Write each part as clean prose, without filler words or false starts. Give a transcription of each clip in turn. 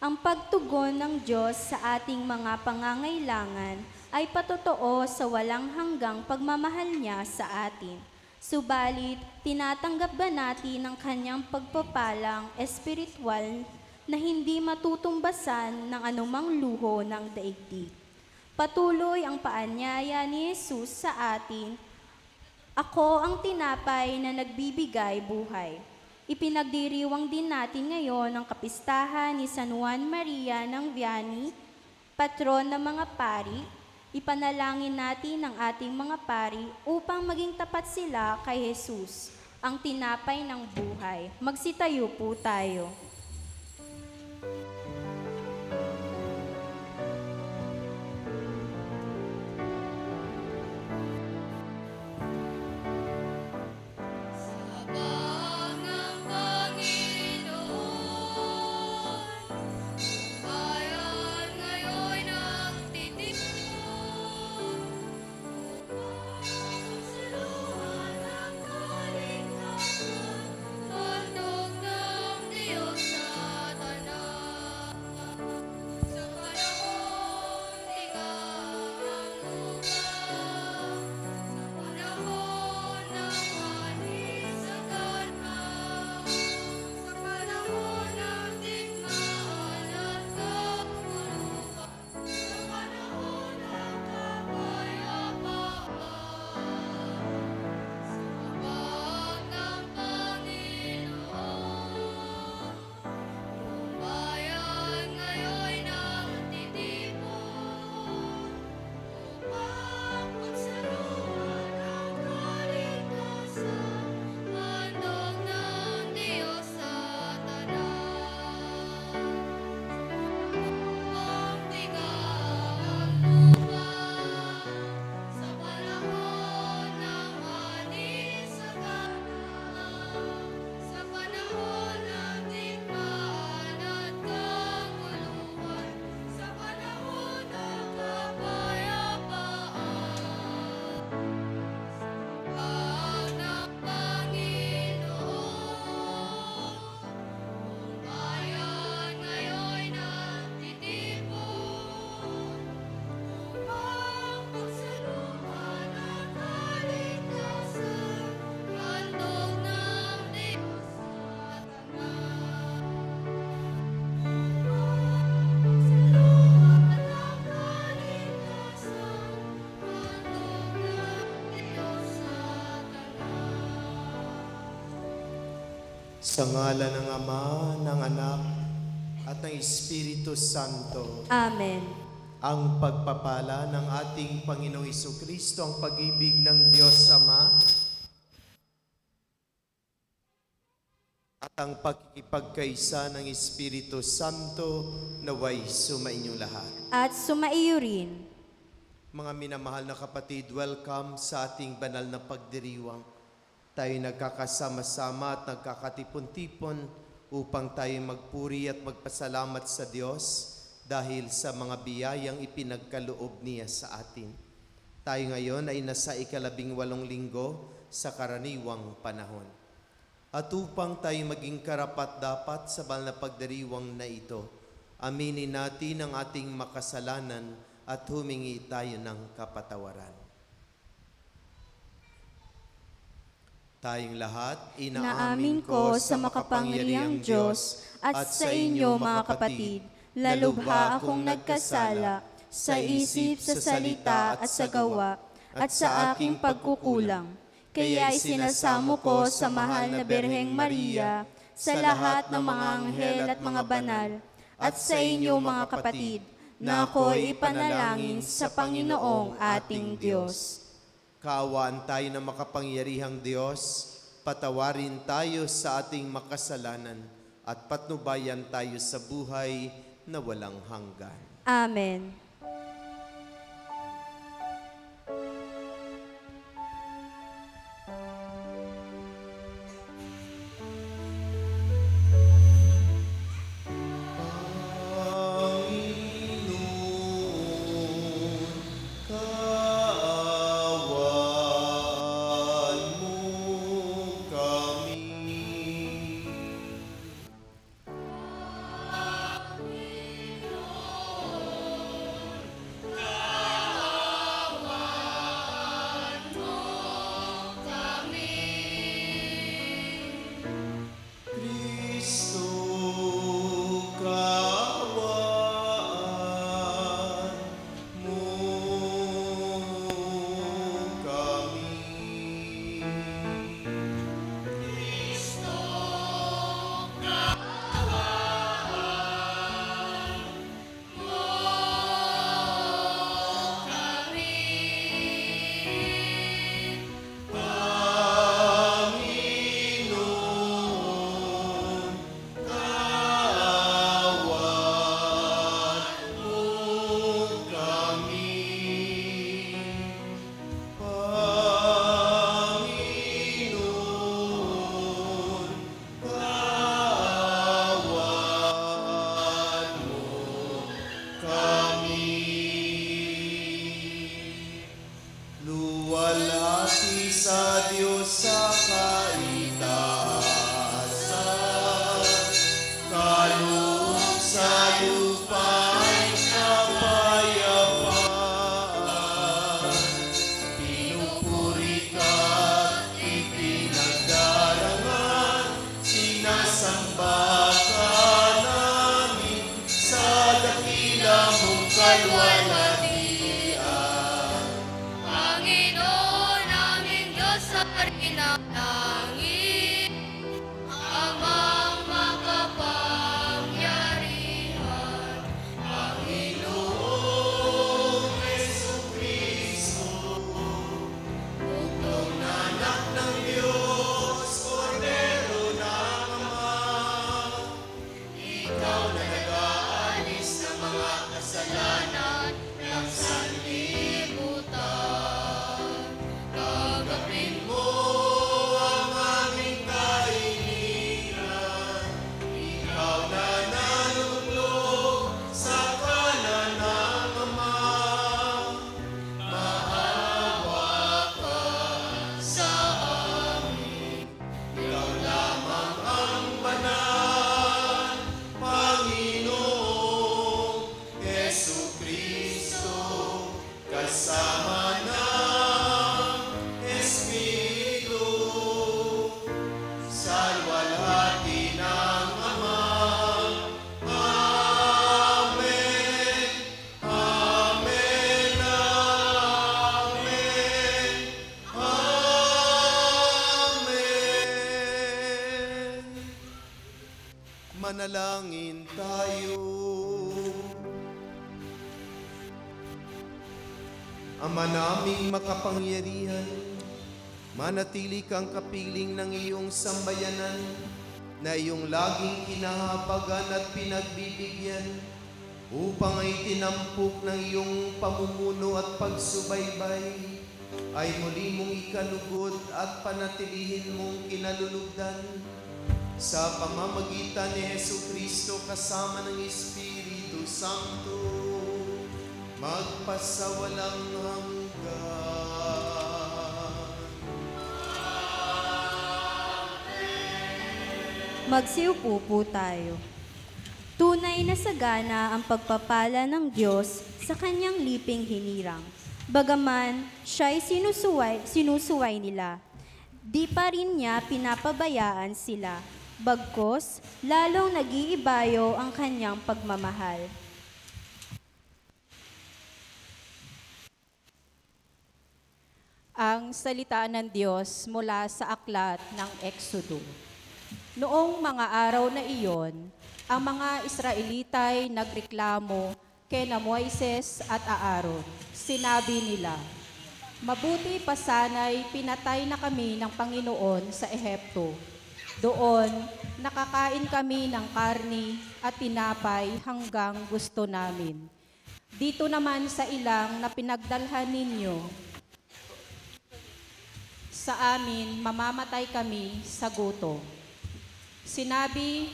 Ang pagtugon ng Diyos sa ating mga pangangailangan ay patotoo sa walang hanggang pagmamahal niya sa atin. Subalit, tinatanggap ba natin ang kanyang pagpapalang espiritual na hindi matutumbasan ng anumang luho ng daigdig? Patuloy ang paanyaya ni Jesus sa atin, "Ako ang tinapay na nagbibigay buhay." Ipinagdiriwang din natin ngayon ang kapistahan ni San Juan Maria ng Vianney, patron ng mga pari. Ipanalangin natin ang ating mga pari upang maging tapat sila kay Jesus, ang tinapay ng buhay. Magsitayo po tayo. Sa ngalan ng Ama, ng Anak, at ng Espiritu Santo. Amen. Ang pagpapala ng ating Panginoong Jesucristo, ang pag-ibig ng Diyos Ama, at ang pagkikipagkaisa ng Espiritu Santo naway sumainyo lahat. At sumaiyo rin. Mga minamahal na kapatid, welcome sa ating banal na pagdiriwang. Tayo nagkakasama-sama at nagkakatipon-tipon upang tayo magpuri at magpasalamat sa Diyos dahil sa mga biyayang ipinagkaloob niya sa atin. Tayo ngayon ay nasa 18 linggo sa karaniwang panahon. At upang tayo maging karapat-dapat sa banal na pagdiriwang na ito, aminin natin ang ating makasalanan at humingi tayo ng kapatawaran. Tayong lahat, inaamin ko sa makapangyarihang Diyos at sa inyo mga kapatid, lalubha akong nagkasala sa isip, sa salita at sa gawa at sa aking pagkukulang. Kaya isinasamo ko sa mahal na Birheng Maria, sa lahat ng mga anghel at mga banal, at sa inyo mga kapatid, na ako'y ipanalangin sa Panginoong ating Diyos. Kaawaan tayo ng makapangyarihang Diyos, patawarin tayo sa ating makasalanan at patnubayan tayo sa buhay na walang hanggan. Amen. Amen. Manalangin tayo. Ama naming makapangyarihan, manatili kang kapiling ng iyong sambayanan na iyong laging kinahabagan at pinagbibigyan upang ay tinampok ng iyong pamumuno at pagsubaybay ay muli mong ikalugod at panatilihin mong kinalulugdan sa pamamagitan ni Jesucristo kasama ng Espiritu Santo magpasawalang hanggan. Magsiupo po tayo. Tunay na sagana ang pagpapala ng Diyos sa kanyang liping hinirang. Bagaman siya'y sinusuway nila, di pa rin niya pinapabayaan sila. Bagkus, lalong nag-iibayo ang kanyang pagmamahal. Ang salita ng Diyos mula sa aklat ng Exodo. Noong mga araw na iyon, ang mga Israelitay nagreklamo kina Moises at Aaron. Sinabi nila, "Mabuti pa sana'y pinatay na kami ng Panginoon sa Ehipto. Doon, nakakain kami ng karni at tinapay hanggang gusto namin. Dito naman sa ilang na pinagdalhan ninyo, sa amin mamamatay kami sa gutom." Sinabi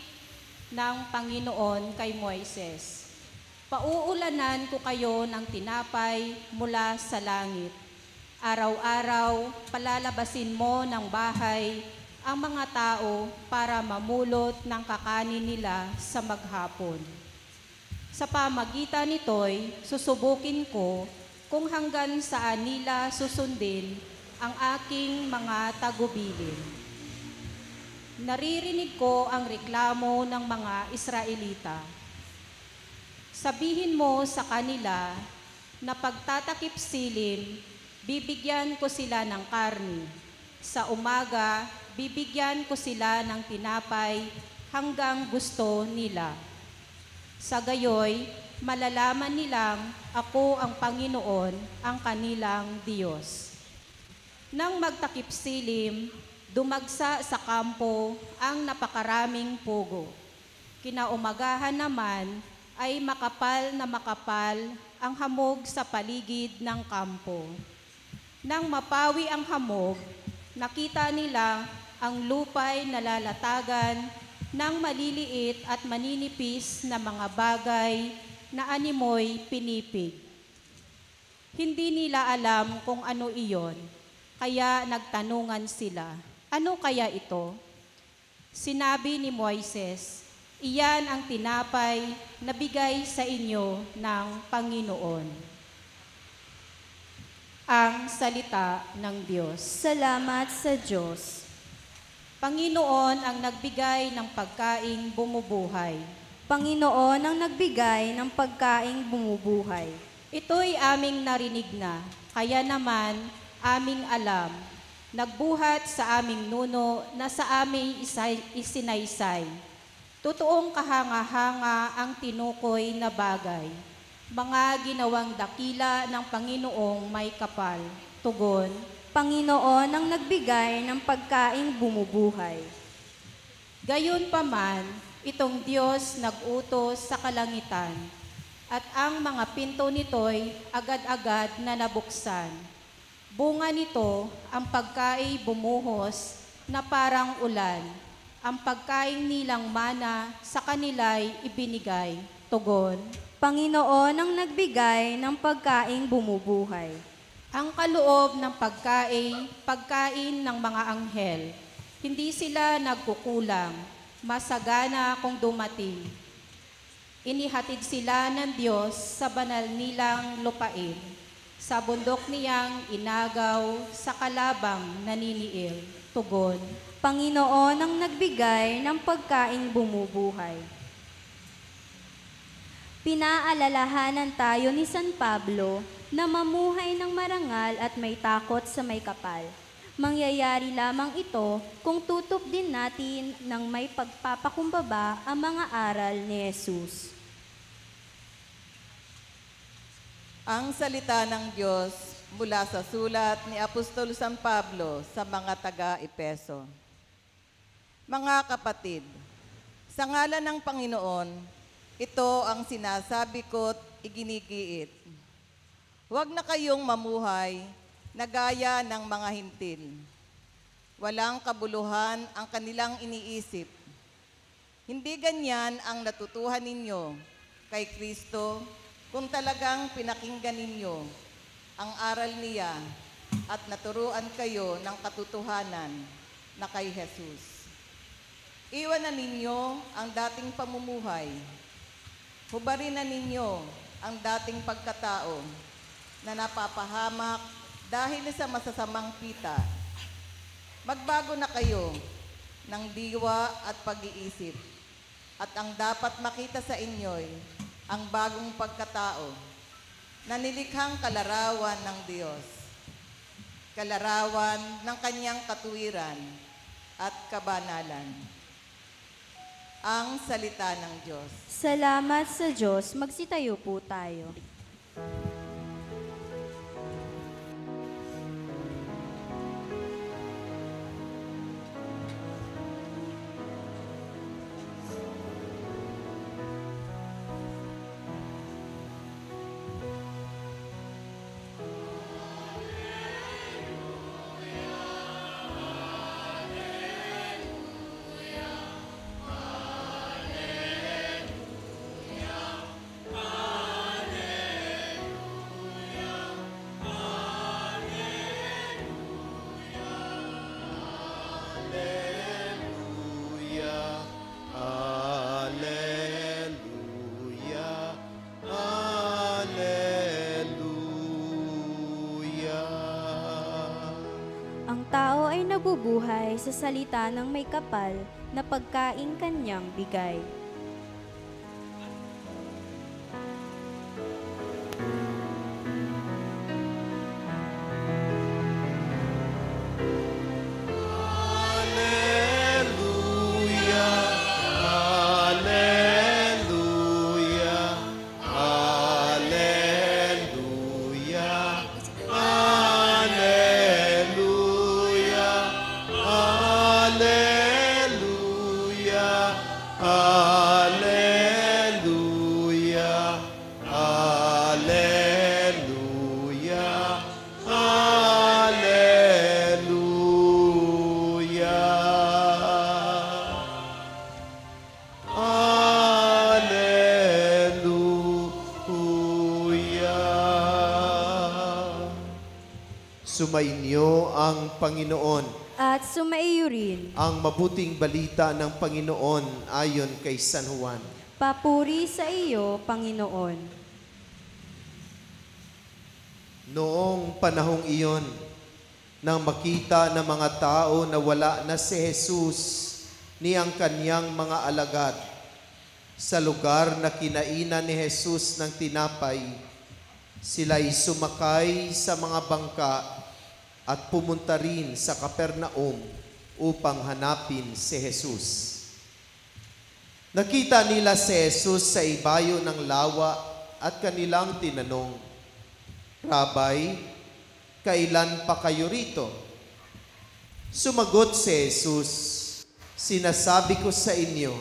ng Panginoon kay Moises, "Pauulanan ko kayo ng tinapay mula sa langit. Araw-araw, palalabasin mo ng bahay ang mga tao para mamulot ng kakanin nila sa maghapon. Sa pamagitan nito'y susubukin ko kung hanggang saan nila susundin ang aking mga tagubilin." Naririnig ko ang reklamo ng mga Israelita. Sabihin mo sa kanila na pagtatakip silim, bibigyan ko sila ng karni. Sa umaga, bibigyan ko sila ng tinapay hanggang gusto nila. Sa gayoy, malalaman nilang ako ang Panginoon, ang kanilang Diyos. Nang magtakip silim, dumagsa sa kampo ang napakaraming pugo. Kinaumagahan naman ay makapal na makapal ang hamog sa paligid ng kampo. Nang mapawi ang hamog, nakita nila ang lupa'y nalalatagan ng maliliit at maninipis na mga bagay na animoy pinipig. Hindi nila alam kung ano iyon, kaya nagtanungan sila, "Ano kaya ito?" Sinabi ni Moises, "Iyan ang tinapay na bigay sa inyo ng Panginoon." Ang salita ng Diyos. Salamat sa Diyos. Panginoon ang nagbigay ng pagkaing bumubuhay. Panginoon ang nagbigay ng pagkaing bumubuhay. Ito'y aming narinig na, kaya naman aming alam. Nagbuhat sa aming nuno na sa aming isinaysay. Totoong kahanga-hanga ang tinukoy na bagay. Mga ginawang dakila ng Panginoong may kapal. Tugon, Panginoon ang nagbigay ng pagkaing bumubuhay. Gayunpaman, itong Diyos nag-utos sa kalangitan, at ang mga pinto nito'y agad-agad na nabuksan. Bunga nito ang pagkain bumuhos na parang ulan. Ang pagkain nilang mana sa kanila'y ibinigay. Tugon, Panginoon ang nagbigay ng pagkaing bumubuhay. ang kaloob ng pagkain ng mga anghel. Hindi sila nagkukulang, masagana kung dumating. Inihatid sila ng Diyos sa banal nilang lupain. Sa bundok niyang inagaw sa kalabang naniniil. Tugon, Panginoon ang nagbigay ng pagkaing bumubuhay. Pinaalalahanan tayo ni San Pablo na mamuhay ng marangal at may takot sa may kapal. Mangyayari lamang ito kung tutup din natin ng may pagpapakumbaba ang mga aral ni Jesus. Ang salita ng Diyos mula sa sulat ni Apostol San Pablo sa mga taga-Epeso. Mga kapatid, sa ngalan ng Panginoon, ito ang sinasabi ko't iginigiit. Huwag na kayong mamuhay na gaya ng mga hintil. Walang kabuluhan ang kanilang iniisip. Hindi ganyan ang natutuhan ninyo kay Kristo kung talagang pinakinggan ninyo ang aral niya at naturuan kayo ng katotohanan na kay Jesus. Iwanan ninyo ang dating pamumuhay. Hubarin na ninyo ang dating pagkatao na napapahamak dahil sa masasamang pita. Magbago na kayo ng diwa at pag-iisip. At ang dapat makita sa inyo'y ang bagong pagkatao na nilikhang kalarawan ng Diyos. Kalarawan ng kanyang katuwiran at kabanalan. Ang salita ng Diyos. Salamat sa Diyos, magsitayo po tayo. Ang tao ay nabubuhay sa salita ng may kapal na pagkain kanyang bigay. Sumainyo ang Panginoon. At sumaiyo rin. Ang mabuting balita ng Panginoon ayon kay San Juan. Papuri sa iyo, Panginoon. Noong panahong iyon, nang makita ng mga tao na wala na si Jesus ni ang kanyang mga alagad, sa lugar na kinainan ni Jesus ng tinapay, sila'y sumakay sa mga bangka at pumunta rin sa Capernaum upang hanapin si Jesus. Nakita nila si Jesus sa ibayo ng lawa at kanilang tinanong, Rabay, kailan pa kayo rito? Sumagot si Jesus, sinasabi ko sa inyo,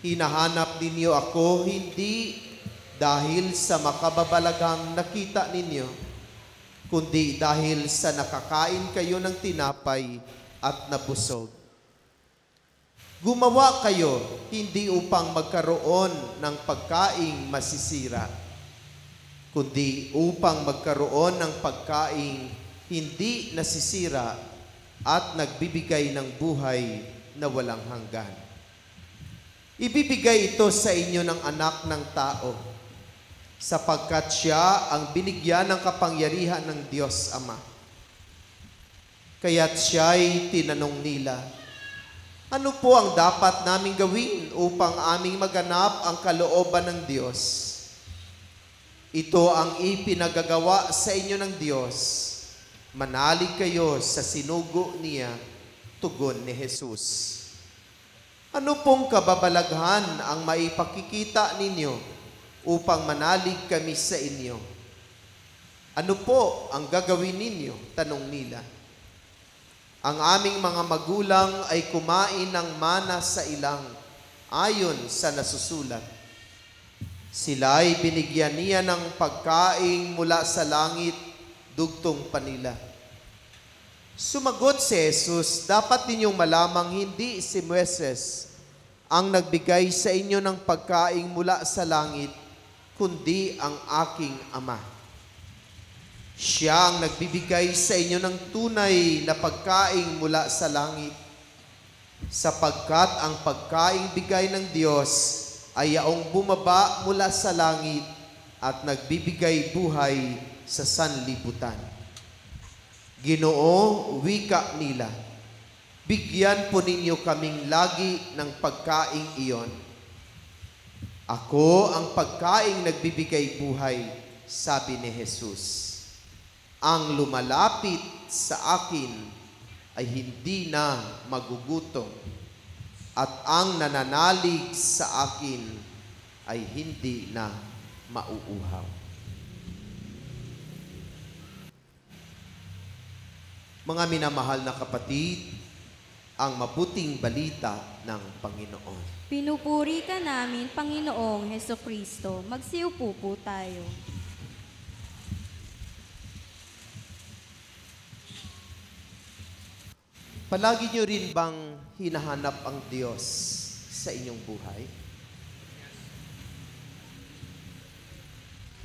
hinahanap ninyo ako hindi dahil sa makababalaghang nakita ninyo, kundi dahil sa nakakain kayo ng tinapay at nabusog. Gumawa kayo hindi upang magkaroon ng pagkaing masisira, kundi upang magkaroon ng pagkaing hindi nasisira at nagbibigay ng buhay na walang hanggan. Ibibigay ito sa inyo ng anak ng tao, sapagkat siya ang binigyan ng kapangyarihan ng Diyos Ama. Kaya't siya'y tinanong nila, ano po ang dapat naming gawin upang aming maganap ang kalooban ng Diyos? Ito ang ipinagagawa sa inyo ng Diyos. Manalig kayo sa sinugo niya, tugon ni Jesus. Ano pong kababalaghan ang maipakikita ninyo upang manalig kami sa inyo? Ano po ang gagawin ninyo? Tanong nila. Ang aming mga magulang ay kumain ng mana sa ilang ayon sa nasusulat. Sila ay binigyan niya ng pagkain mula sa langit, dugtong pa nila. Sumagot si Jesus, dapat ninyong malamang hindi si Moises ang nagbigay sa inyo ng pagkain mula sa langit, kundi ang aking Ama. Siya ang nagbibigay sa inyo ng tunay na pagkain mula sa langit, sapagkat ang pagkain bigay ng Diyos ay yaong bumaba mula sa langit at nagbibigay buhay sa sanlibutan. Ginoo, wika nila, bigyan po ninyo kaming lagi ng pagkaing iyon. Ako ang pagkaing nagbibigay buhay, sabi ni Jesus. Ang lumalapit sa akin ay hindi na magugutom, at ang nananalig sa akin ay hindi na mauuhaw. Mga minamahal na kapatid, ang mabuting balita ng Panginoon. Pinupuri ka namin, Panginoong Hesukristo. Magsiupo po tayo. Palagi nyo rin bang hinahanap ang Diyos sa inyong buhay?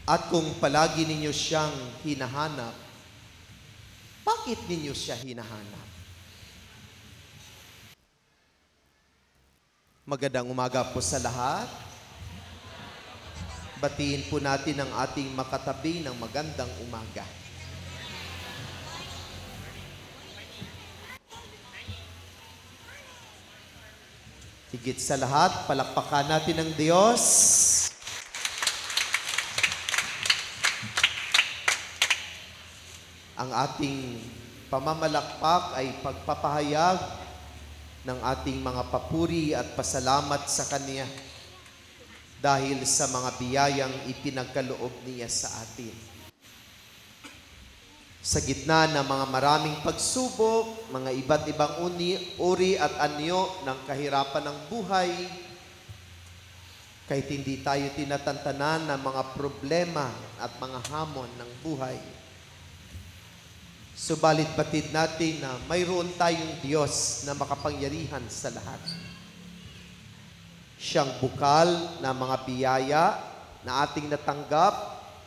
At kung palagi ninyo siyang hinahanap, bakit ninyo siya hinahanap? Magandang umaga po sa lahat. Batiin po natin ang ating makatabi ng magandang umaga. Higit sa lahat, palakpakan natin ang Diyos. Ang ating pamamalakpak ay pagpapahayag ng ating mga papuri at pasalamat sa Kanya dahil sa mga biyayang ipinagkaloob niya sa atin. Sa gitna ng mga maraming pagsubok, mga iba't ibang uri at anyo ng kahirapan ng buhay, kahit hindi tayo tinatantanan ng mga problema at mga hamon ng buhay, subalit batid natin na mayroon tayong Diyos na makapangyarihan sa lahat. Siyang bukal na mga biyaya na ating natanggap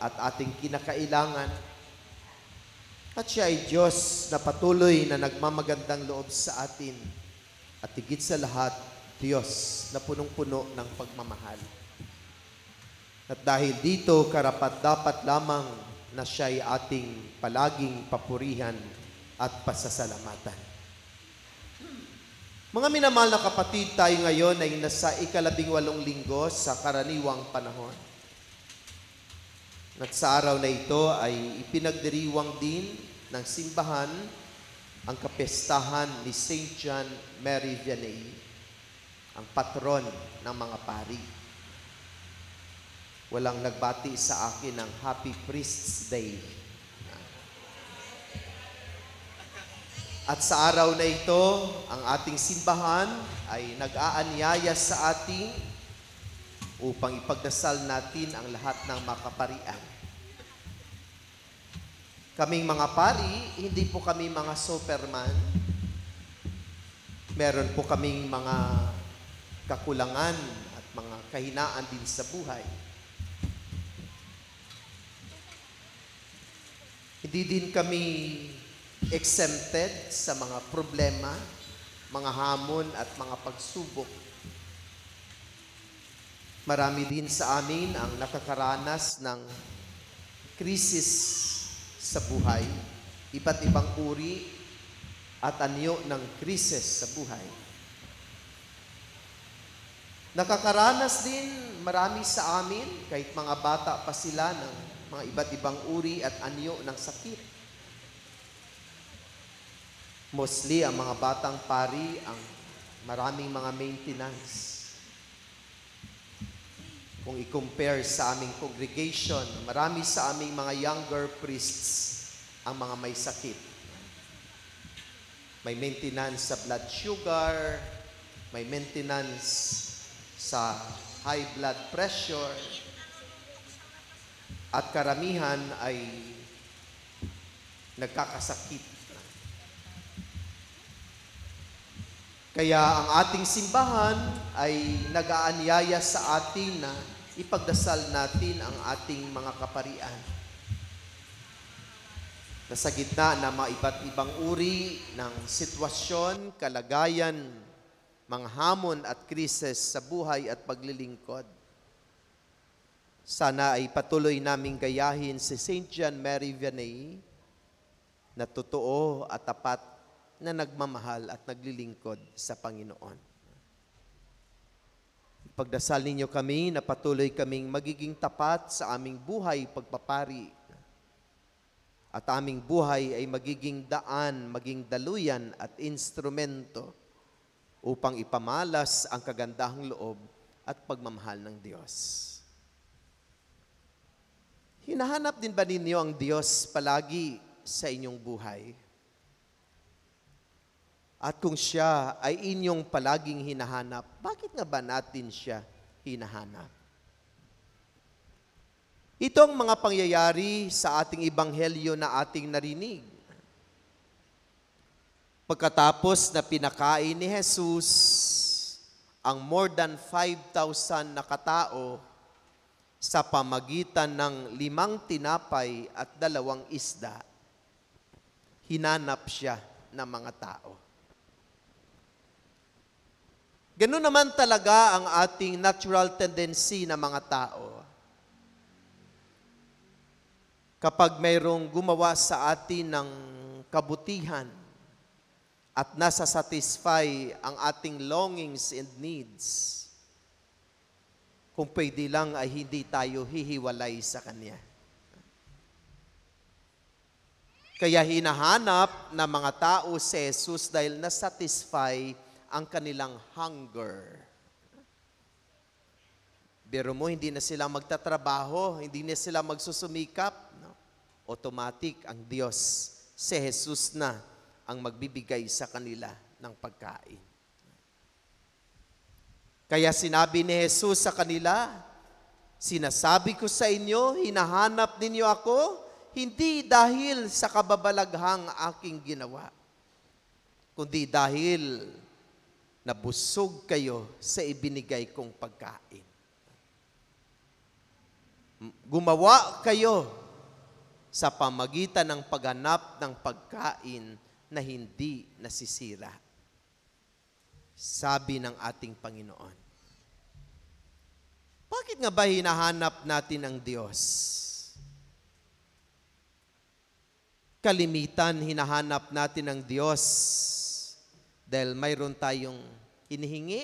at ating kinakailangan. At siya ay Diyos na patuloy na nagmamagandang loob sa atin. At higit sa lahat, Diyos na punong-puno ng pagmamahal. At dahil dito, karapat-dapat lamang na siya ay ating palaging papurihan at pasasalamatan. Mga minamahal na kapatid, tayo ngayon ay nasa 18 linggo sa karaniwang panahon. At sa araw na ito ay ipinagdiriwang din ng simbahan ang kapestahan ni St. John Mary Vianney, ang patron ng mga pari. Walang nagbati sa akin ng Happy Priest's Day. At sa araw na ito, ang ating simbahan ay nag-aanyaya sa ating upang ipagdasal natin ang lahat ng makaparian. Kaming mga pari, hindi po kami mga superman. Meron po kaming mga kakulangan at mga kahinaan din sa buhay. Hindi din kami exempted sa mga problema, mga hamon at mga pagsubok. Marami din sa amin ang nakakaranas ng krisis sa buhay, iba't ibang uri at anyo ng krisis sa buhay. Nakakaranas din marami sa amin, kahit mga bata pa sila, ng mga iba't ibang uri at anyo ng sakit. Mostly, ang mga batang pari, ang maraming mga maintenance. Kung i-compare sa aming congregation, marami sa aming mga younger priests ang mga may sakit. May maintenance sa blood sugar, may maintenance sa high blood pressure, at karamihan ay nagkakasakit. Kaya ang ating simbahan ay nag-aanyaya sa atin na ipagdasal natin ang ating mga kaparian. Na sa gitna ng mga iba't ibang uri ng sitwasyon, kalagayan, mga hamon at krisis sa buhay at paglilingkod, sana ay patuloy naming gayahin si St. John Mary Vianney na totoo at tapat na nagmamahal at naglilingkod sa Panginoon. Pagdasal ninyo kami na patuloy kaming magiging tapat sa aming buhay pagpapari at aming buhay ay magiging daan, maging daluyan at instrumento upang ipamalas ang kagandahang loob at pagmamahal ng Diyos. Hinahanap din ba ninyo ang Diyos palagi sa inyong buhay? At kung siya ay inyong palaging hinahanap, bakit nga ba natin siya hinahanap? Itong mga pangyayari sa ating ebanghelyo na ating narinig. Pagkatapos na pinakain ni Jesus ang more than 5,000 na katao sa pamagitan ng 5 tinapay at 2 isda, hinanap siya ng mga tao. Ganun naman talaga ang ating natural tendency na mga tao. Kapag mayroong gumawa sa atin ng kabutihan at nasa-satisfy ang ating longings and needs, kung pwede lang ay hindi tayo hihiwalay sa Kanya. Kaya hinahanap ng mga tao si Jesus dahil na-satisfy ang kanilang hunger. Pero mo, hindi na sila magtatrabaho, hindi na sila magsusumikap. No? Automatic, ang Diyos, si Jesus na ang magbibigay sa kanila ng pagkain. Kaya sinabi ni Jesus sa kanila, sinasabi ko sa inyo, hinahanap ninyo ako, hindi dahil sa kababalaghang aking ginawa, kundi dahil nabusog kayo sa ibinigay kong pagkain. Gumawa kayo sa pamagitan ng paghanap ng pagkain na hindi nasisira. Sabi ng ating Panginoon. Bakit nga ba hinahanap natin ang Diyos? Kalimitan, hinahanap natin ang Diyos dahil mayroon tayong hinihingi.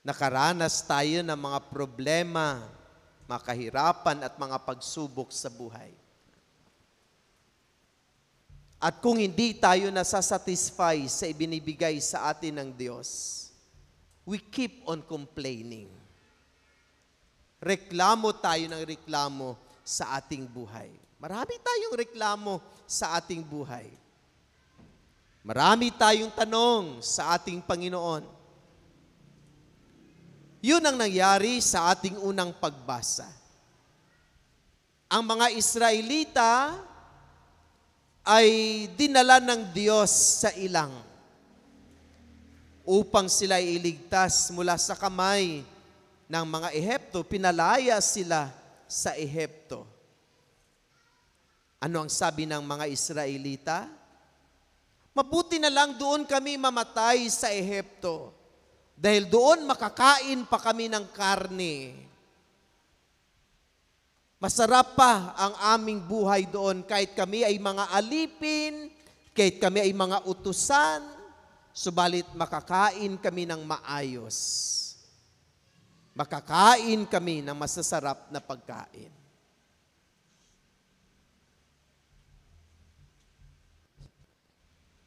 Nakaranas tayo ng mga problema, mga kahirapan at mga pagsubok sa buhay. At kung hindi tayo nasasatisfy sa ibinibigay sa atin ng Diyos, we keep on complaining. Reklamo tayo ng reklamo sa ating buhay. Marami tayong reklamo sa ating buhay. Marami tayong tanong sa ating Panginoon. Yun ang nangyari sa ating unang pagbasa. Ang mga Israelita ay dinala ng Diyos sa ilang upang sila iligtas mula sa kamay ng mga Ehipto. Pinalaya sila sa Ehipto. Ano ang sabi ng mga Israelita? Mabuti na lang doon kami mamatay sa Ehipto dahil doon makakain pa kami ng karne. Masarap pa ang aming buhay doon kahit kami ay mga alipin, kahit kami ay mga utusan, subalit makakain kami ng maayos. Makakain kami ng masasarap na pagkain.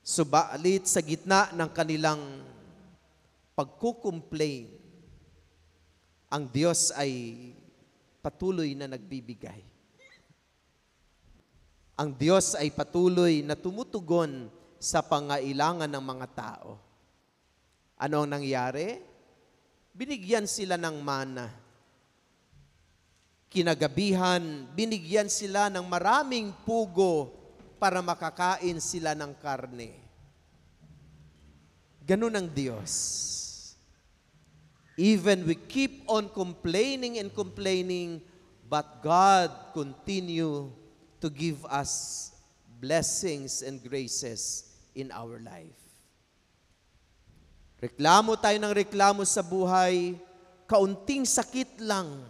Subalit sa gitna ng kanilang pagkukomplain, ang Diyos ay patuloy na nagbibigay. Ang Diyos ay patuloy na tumutugon sa pangailangan ng mga tao. Ano ang nangyari? Binigyan sila ng mana. Kinagabihan, binigyan sila ng maraming pugo para makakain sila ng karne. Ganun ang Diyos. Even we keep on complaining and complaining, but God continue to give us blessings and graces in our life. Reklamo tayo ng reklamo sa buhay, kaunting sakit lang,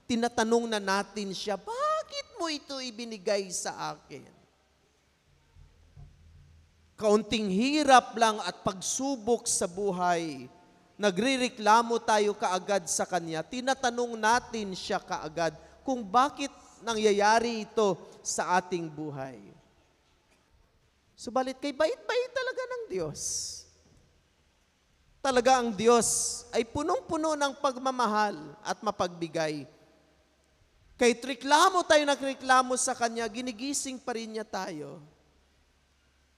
tinatanong na natin siya, bakit mo ito ibinigay sa akin? Kaunting hirap lang at pagsubok sa buhay, nagrereklamo tayo kaagad sa Kanya, tinatanong natin siya kaagad kung bakit nangyayari ito sa ating buhay. Subalit kay bait-bait talaga ng Diyos. Talaga ang Diyos ay punong-puno ng pagmamahal at mapagbigay. Kahit reklamo tayo nagreklamo sa Kanya, ginigising pa rin niya tayo.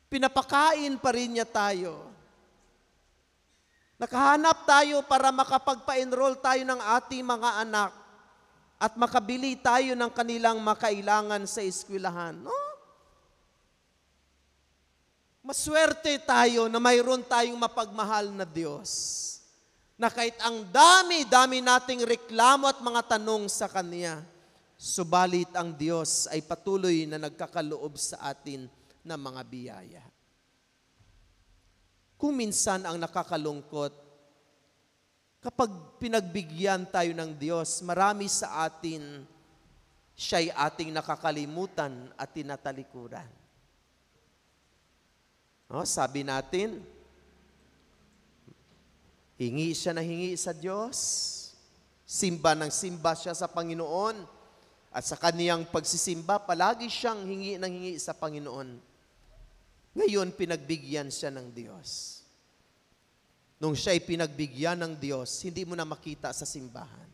Pinapakain pa rin niya tayo. Nakahanap tayo para makapagpa-enroll tayo ng ating mga anak at makabili tayo ng kanilang makailangan sa eskwelahan. No? Maswerte tayo na mayroon tayong mapagmahal na Diyos. Na kahit ang dami-dami nating reklamo at mga tanong sa Kanya, subalit ang Diyos ay patuloy na nagkakaloob sa atin ng mga biyaya. Kung minsan ang nakakalungkot, kapag pinagbigyan tayo ng Diyos, marami sa atin, siya'y ating nakakalimutan at tinatalikuran. No, sabi natin, hingi siya na hingi sa Diyos, simba ng simba siya sa Panginoon, at sa kaniyang pagsisimba, palagi siyang hingi ng hingi sa Panginoon. Ngayon, pinagbigyan siya ng Diyos. Nung siya'y pinagbigyan ng Diyos, hindi mo na makita sa simbahan.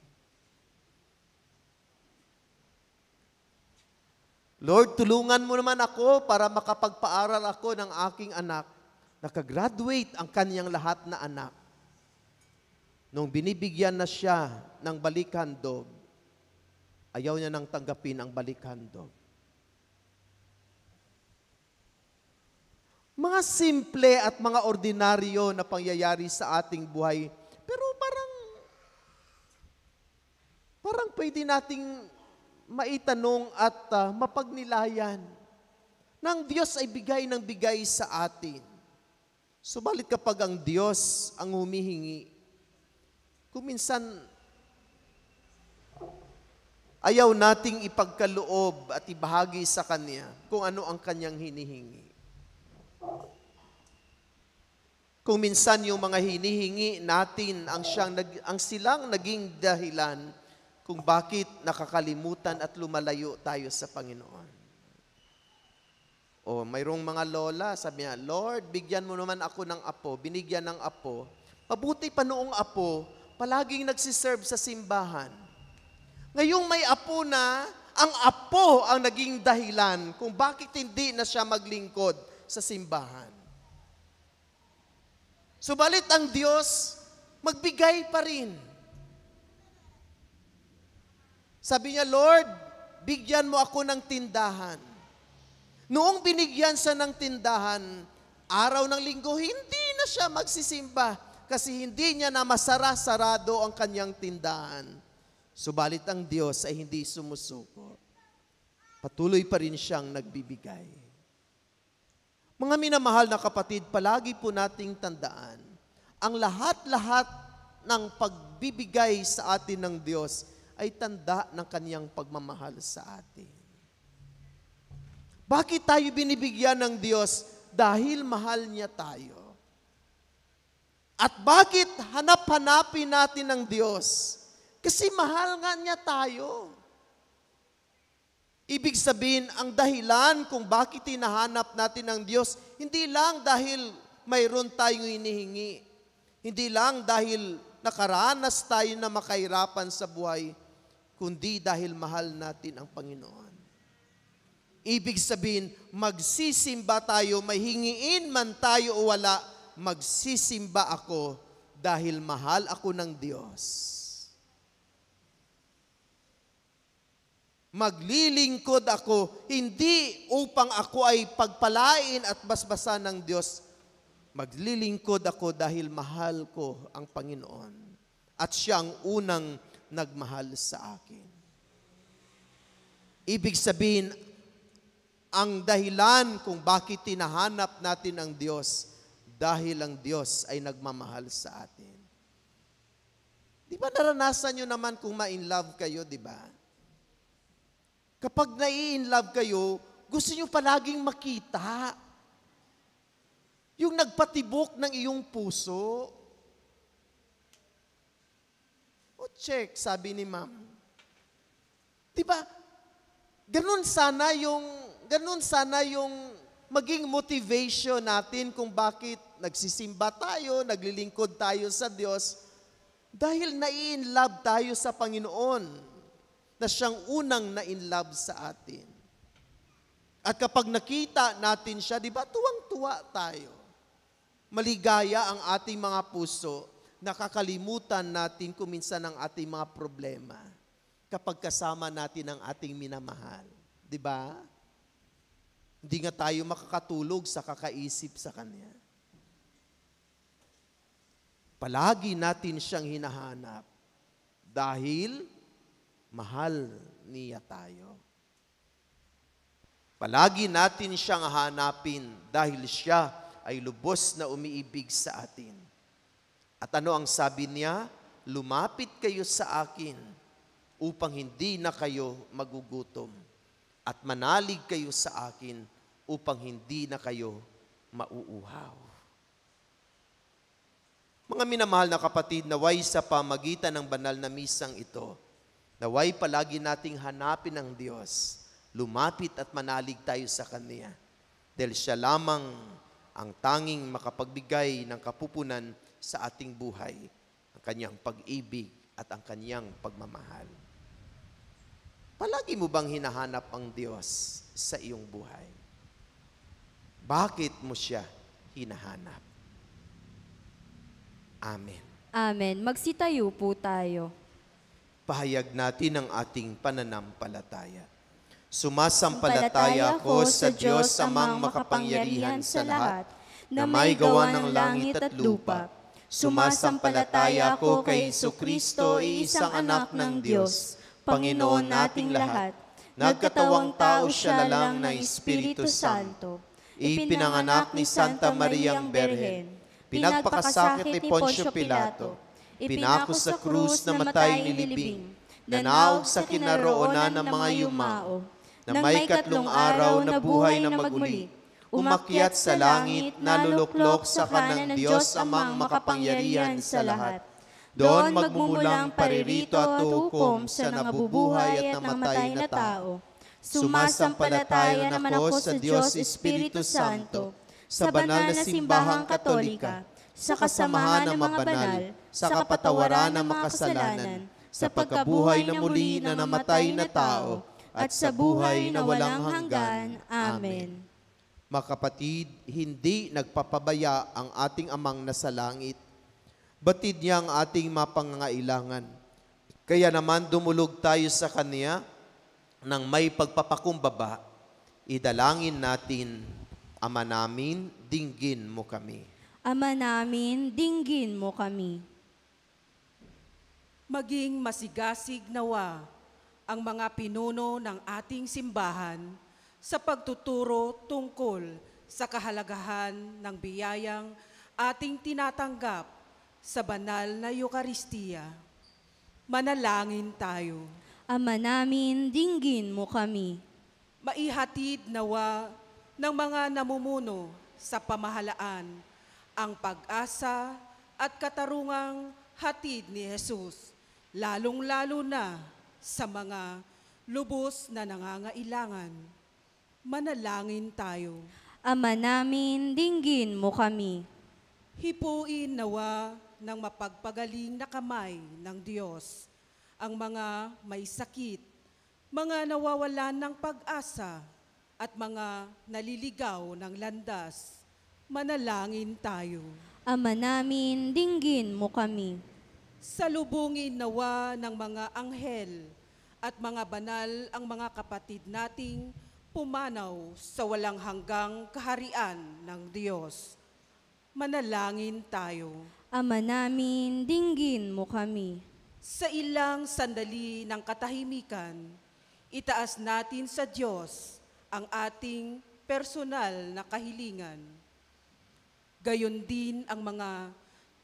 Lord, tulungan mo naman ako para makapagpaaral ako ng aking anak. Nakagraduate ang kanyang lahat na anak. Nung binibigyan na siya ng balikhandog, ayaw niya nang tanggapin ang balikhandog. Mga simple at mga ordinaryo na pangyayari sa ating buhay, pero parang pwede nating maitanong at mapagnilayan na ang Diyos ay bigay ng bigay sa atin. Subalit kapag ang Diyos ang humihingi, kung minsan ayaw nating ipagkaloob at ibahagi sa Kanya kung ano ang Kanyang hinihingi. Kung minsan yung mga hinihingi natin ang silang naging dahilan kung bakit nakakalimutan at lumalayo tayo sa Panginoon. O mayroong mga lola, sabi niya, Lord, bigyan mo naman ako ng apo. Binigyan ng apo. Mabuti pa noong apo, palaging nagsiserve sa simbahan. Ngayong may apo na, ang apo ang naging dahilan kung bakit hindi na siya maglingkod sa simbahan. Subalit ang Diyos, magbigay pa rin. Sabi niya, Lord, bigyan mo ako ng tindahan. Noong binigyan siya ng tindahan, araw ng linggo, hindi na siya magsisimba kasi hindi niya na masara-sarado ang kanyang tindahan. Subalit ang Diyos ay hindi sumusuko. Patuloy pa rin siyang nagbibigay. Mga minamahal na kapatid, palagi po nating tandaan, ang lahat-lahat ng pagbibigay sa atin ng Diyos ay tanda ng Kanyang pagmamahal sa atin. Bakit tayo binibigyan ng Diyos? Dahil mahal niya tayo. At bakit hanap-hanapin natin ng Diyos? Kasi mahal nga niya tayo. Ibig sabihin, ang dahilan kung bakit hinahanap natin ang Diyos, hindi lang dahil mayroon tayong hinihingi. Hindi lang dahil nakaranas tayo na makahirapan sa buhay, kundi dahil mahal natin ang Panginoon. Ibig sabihin, magsisimba tayo, may hingiin man tayo o wala, magsisimba ako dahil mahal ako ng Diyos. Maglilingkod ako, hindi upang ako ay pagpalain at basbasan ng Diyos. Maglilingkod ako dahil mahal ko ang Panginoon. At siya ang unang nagmahal sa akin. Ibig sabihin, ang dahilan kung bakit tinahanap natin ang Diyos, dahil ang Diyos ay nagmamahal sa atin. Di ba naranasan nyo naman kung ma-in love kayo, di ba? Kapag nai-in love kayo, gusto nyo palaging makita yung nagpatibok ng iyong puso. O check, sabi ni ma'am. Di ba? Ganun sana yung maging motivation natin kung bakit nagsisimba tayo, naglilingkod tayo sa Diyos, dahil nai-in love tayo sa Panginoon, na siyang unang na-in love sa atin. At kapag nakita natin siya, di ba, tuwang-tuwa tayo. Maligaya ang ating mga puso, nakakalimutan natin kuminsan ang ating mga problema kapag kasama natin ang ating minamahal. Di ba? Hindi nga tayo makakatulog sa kakaisip sa Kanya. Palagi natin siyang hinahanap dahil mahal niya tayo. Palagi natin siyang hanapin dahil siya ay lubos na umiibig sa atin. At ano ang sabi niya? Lumapit kayo sa akin upang hindi na kayo magugutom. At manalig kayo sa akin upang hindi na kayo mauuhaw. Mga minamahal na kapatid, naway sa pamagitan ng banal na misang ito, naway palagi nating hanapin ang Diyos, lumapit at manalig tayo sa Kanya. Dahil siya lamang ang tanging makapagbigay ng kapupunan sa ating buhay, ang Kanyang pag-ibig at ang Kanyang pagmamahal. Palagi mo bang hinahanap ang Diyos sa iyong buhay? Bakit mo siya hinahanap? Amen. Amen. Magsitayo po tayo. Pahayag natin ang ating pananampalataya. Sumasampalataya ako sa Diyos amang makapangyarihan sa lahat, na may gawa ng langit at lupa. Sumasampalataya ako kay Jesucristo, isang anak ng Diyos, Panginoon nating lahat. Nagkatawang tao siya lalang ng Espiritu Santo. Ipinanganak ni Santa Mariang Berhen. Pinagpakasakit ni Poncio Pilato. Pinako sa krus na matay nilibing. Nanaog sa kinaroonan ng mga yumao. Na may 3 araw na buhay na magmuli. Umakyat sa langit, naluluklok sa kanan ng Diyos amang makapangyarihan sa lahat. Doon magmumulang paririto at hukom sa nabubuhay at namatay na tao. Sumasampalataya naman ako sa Diyos Espiritu Santo, sa banal na simbahang katolika, sa kasamahan ng mga banal, sa kapatawaran ng mga kasalanan, sa pagkabuhay na muli na namatay na tao, at sa buhay na walang hanggan. Amen. Mga kapatid, hindi nagpapabaya ang ating amang nasa langit. Batid niya ang ating mapangangailangan. Kaya naman dumulog tayo sa Kanya nang may pagpapakumbaba. Idalangin natin, Ama namin, dinggin mo kami. Ama namin, dinggin mo kami. Maging masigasig nawa ang mga pinuno ng ating simbahan sa pagtuturo tungkol sa kahalagahan ng biyayang ating tinatanggap sa banal na Eucharistia. Manalangin tayo. Ama namin, dinggin mo kami. Maihatid nawa ng mga namumuno sa pamahalaan ang pag-asa at katarungang hatid ni Jesus, lalong-lalo na sa mga lubos na nangangailangan. Manalangin tayo. Ama namin, dinggin mo kami. Hipuin nawa ng mapagpagaling na kamay ng Diyos ang mga may sakit, mga nawawalan ng pag-asa, at mga naliligaw ng landas. Manalangin tayo. Ama namin, dinggin mo kami. Salubungin nawa ng mga anghel at mga banal ang mga kapatid nating pumanaw sa walang hanggang kaharian ng Diyos. Manalangin tayo. Ama namin, dinggin mo kami. Sa ilang sandali ng katahimikan, itaas natin sa Diyos ang ating personal na kahilingan. Gayon din ang mga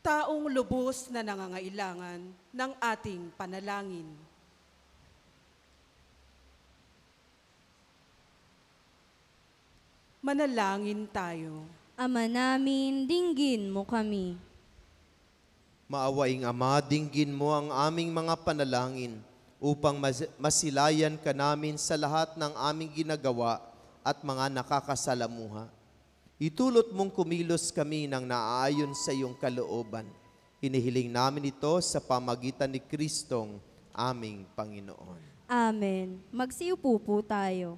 taong lubos na nangangailangan ng ating panalangin. Manalangin tayo. Ama namin, dinggin mo kami. Maawaing Ama, dinggin mo ang aming mga panalangin upang masilayan ka namin sa lahat ng aming ginagawa at mga nakakasalamuha. Itulot mong kumilos kami ng naaayon sa iyong kalooban. Hinihiling namin ito sa pamagitan ni Kristong aming Panginoon. Amen. Magsiupo po tayo.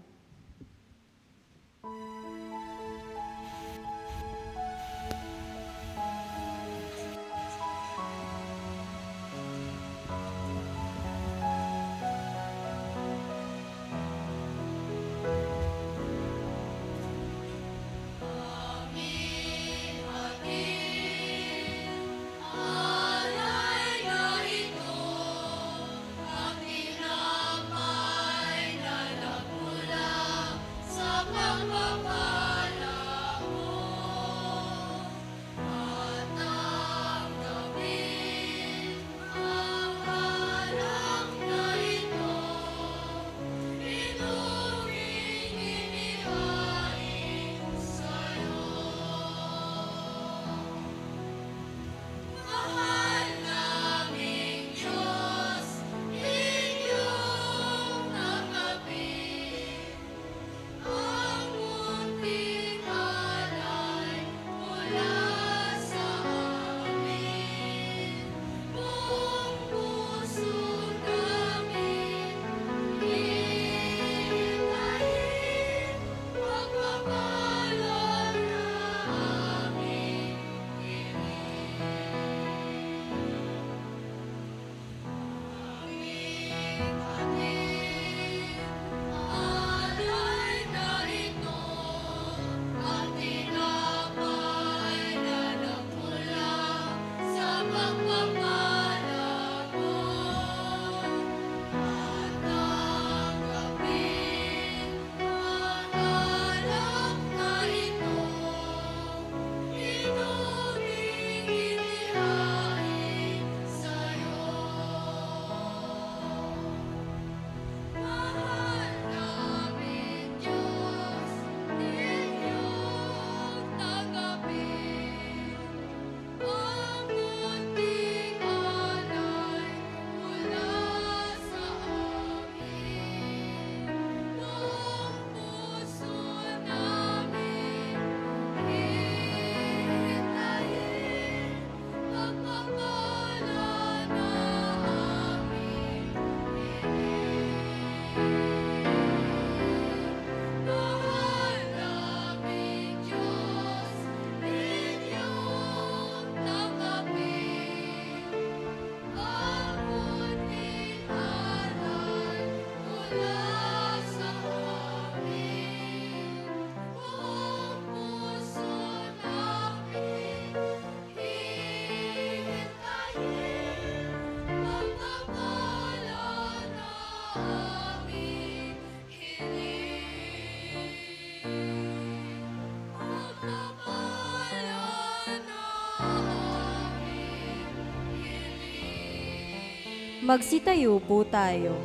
Magsitayo po tayo.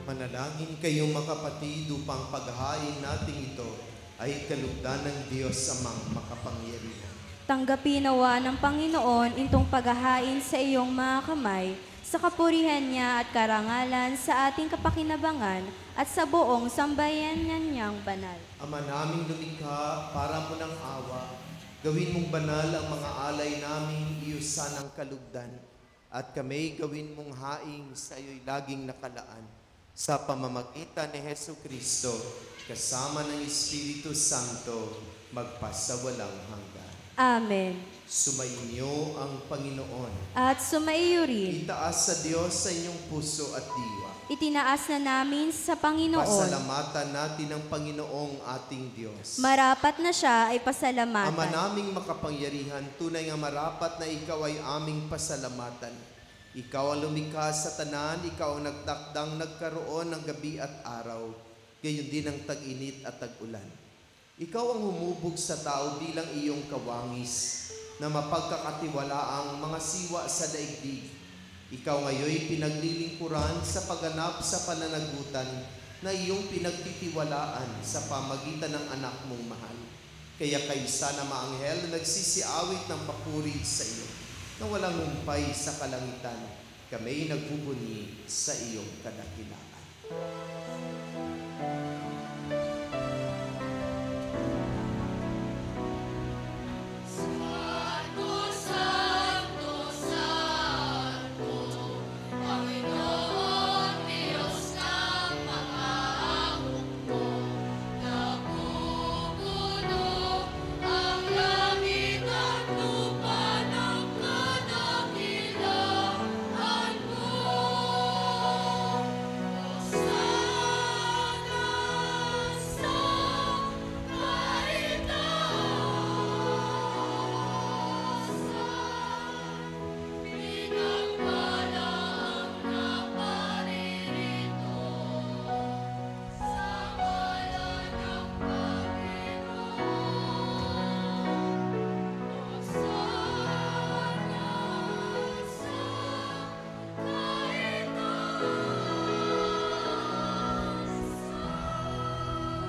Manalangin kayong mga kapatid upang paghahain natin ito ay kalugdan ng Diyos Amang makapangyarihan. Tanggapin nawa ng Panginoon itong paghahain sa iyong mga kamay sa kapurihan niya at karangalan sa ating kapakinabangan at sa buong sambayanan niyang banal. Ama naming lumikha, para mo ng awa, gawin mong banal ang mga alay naming iyusan ng kalugdan, at kami gawin mong haing sa iyo'y laging nakalaan. Sa pamamagitan ni Hesu Kristo, kasama ng Espiritu Santo, magpasawalang hanggan. Amen. Sumainyo ang Panginoon. At sumaiyo rin, Itaas sa Diyos sa inyong puso at diwa. itinaas na namin sa Panginoon. Pasalamatan natin ang Panginoong ating Diyos. Marapat na siya ay Ama pasalamatan. naming makapangyarihan, tunay nga marapat na ikaw ay aming pasalamatan. Ikaw ang lumikha sa tanan, ikaw ang nagtakdang nagkaroon ng gabi at araw, gayon din ang tag-init at tag-ulan. Ikaw ang humubog sa tao bilang iyong kawangis, na mapagkakatiwalaang mga siwa sa daigdig. Ikaw ngayoy pinaglilingkuran sa pagganap sa pananagutan na iyong pinagtitiwalaan sa pamagitan ng anak mong mahal. Kaya kaysa na maanghel na nagsisiawit ng papuri sa iyo, na walang humpay sa kalangitan, kami nagbubunyi sa iyong kadakilaan.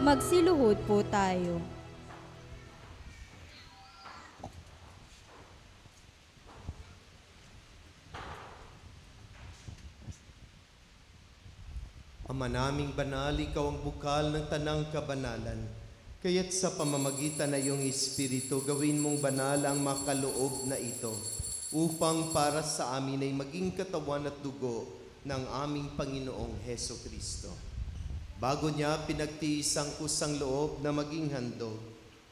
Magsiluhod po tayo. Ama naming banal, ikaw ang bukal ng tanang kabanalan. Kaya't sa pamamagitan na iyong Espiritu, gawin mong banal ang makaloob na ito, upang para sa amin ay maging katawan at dugo ng aming Panginoong Heso Kristo. Bago niya pinagtiis ang kusang loob na maging handog,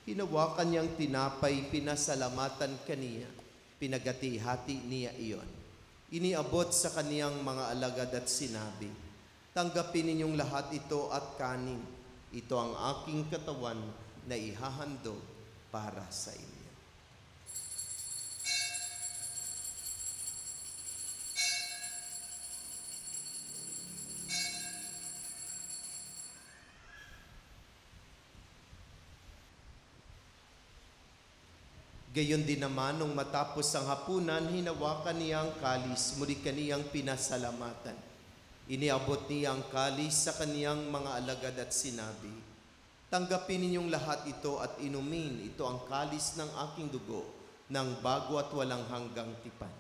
hinawakan niyang tinapay, pinasalamatan kaniya, pinagati-hati niya iyon. Iniabot sa kaniyang mga alagad at sinabi, tanggapin ninyong lahat ito at kanin. Ito ang aking katawan na ihahandog para sa inyo. Gayon din naman, nung matapos ang hapunan, hinawakan niya ang kalis, muli kaniyang pinasalamatan. Iniabot niya ang kalis sa kaniyang mga alagad at sinabi, tanggapin ninyong lahat ito at inumin, ito ang kalis ng aking dugo, ng bago at walang hanggang tipan.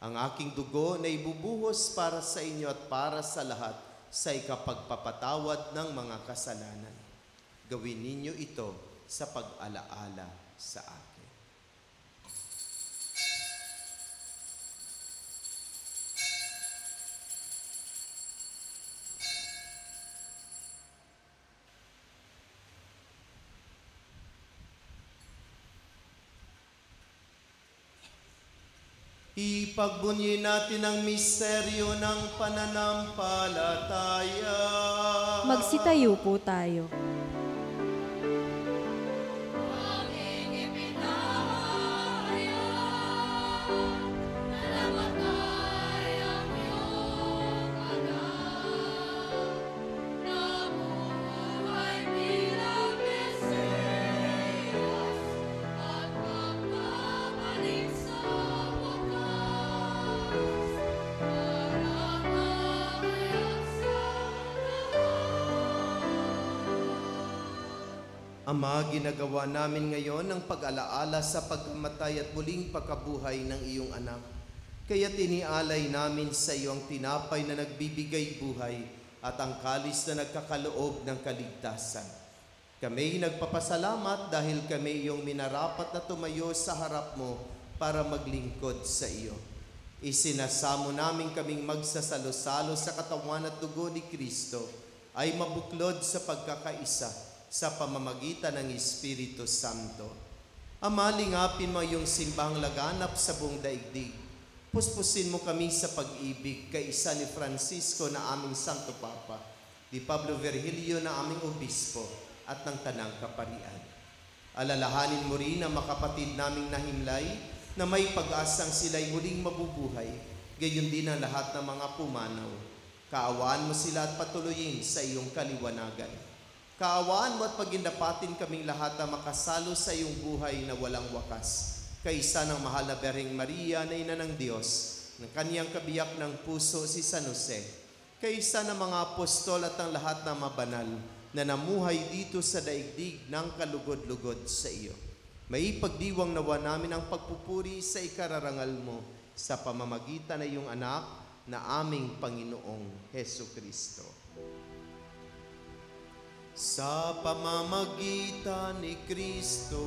Ang aking dugo na ibubuhos para sa inyo at para sa lahat sa ikapagpapatawad ng mga kasalanan. Gawin ninyo ito sa pag-alaala sa akin. Ipagbunyi natin ang misteryo ng pananampalataya. Magsitayo po tayo. Ama, ginagawa namin ngayon ang pag-alaala sa pagkamatay at muling pagkabuhay ng iyong anak. Kaya tinialay namin sa iyo ang tinapay na nagbibigay buhay at ang kalis na nagkakaloob ng kaligtasan. Kami nagpapasalamat dahil kami iyong minarapat na tumayo sa harap mo para maglingkod sa iyo. Isinasamo namin kaming magsasalo-salo sa katawan at dugo ni Kristo ay mabuklod sa pagkakaisa sa pamamagitan ng Espiritu Santo. Ama, lingapin mo yung simbahang laganap sa buong daigdig. Puspusin mo kami sa pag-ibig kay isa ni Francisco na aming Santo Papa, ni Pablo Virgilio na aming Obispo at ng Tanang Kaparian. Alalahanin mo rin ang makapatid naming nahimlay na may pag-asang sila'y muling mabubuhay, gayon din ang lahat ng mga pumanaw. Kaawaan mo sila at patuloyin sa iyong kaliwanagan. Kaawaan mo at pagindapatin kaming lahat na makasalo sa iyong buhay na walang wakas. Kaisa ng mahal na Berheng Maria na ina ng Diyos, ng kaniyang kabiyak ng puso si San Jose, kaisa ng mga apostol at ang lahat ng mabanal na namuhay dito sa daigdig ng kalugod-lugod sa iyo. May pagdiwang nawa namin ang pagpupuri sa ikararangal mo sa pamamagitan ng iyong anak na aming Panginoong Hesukristo. Sa pamamagitan ni Kristo,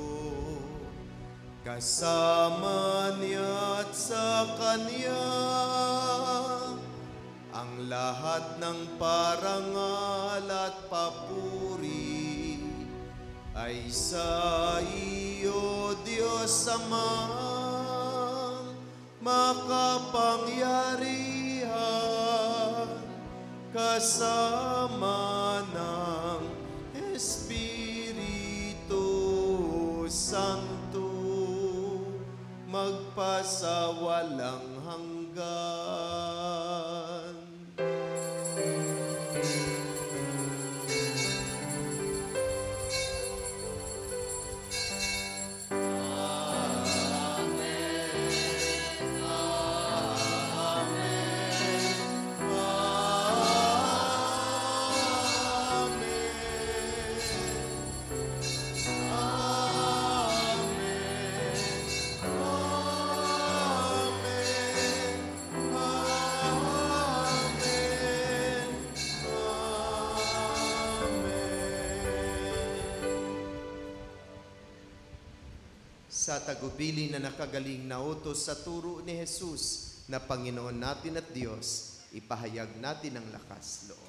kasama niya at sa Kanya, ang lahat ng parangal at papuri ay sa iyo, Diyos Amang makapangyarihan, kasama ng Espiritu Santo, magpasawalang hanggan. Sa tagubilin na nakagaling na utos sa turo ni Jesus na Panginoon natin at Diyos, ipahayag natin ang lakas loob.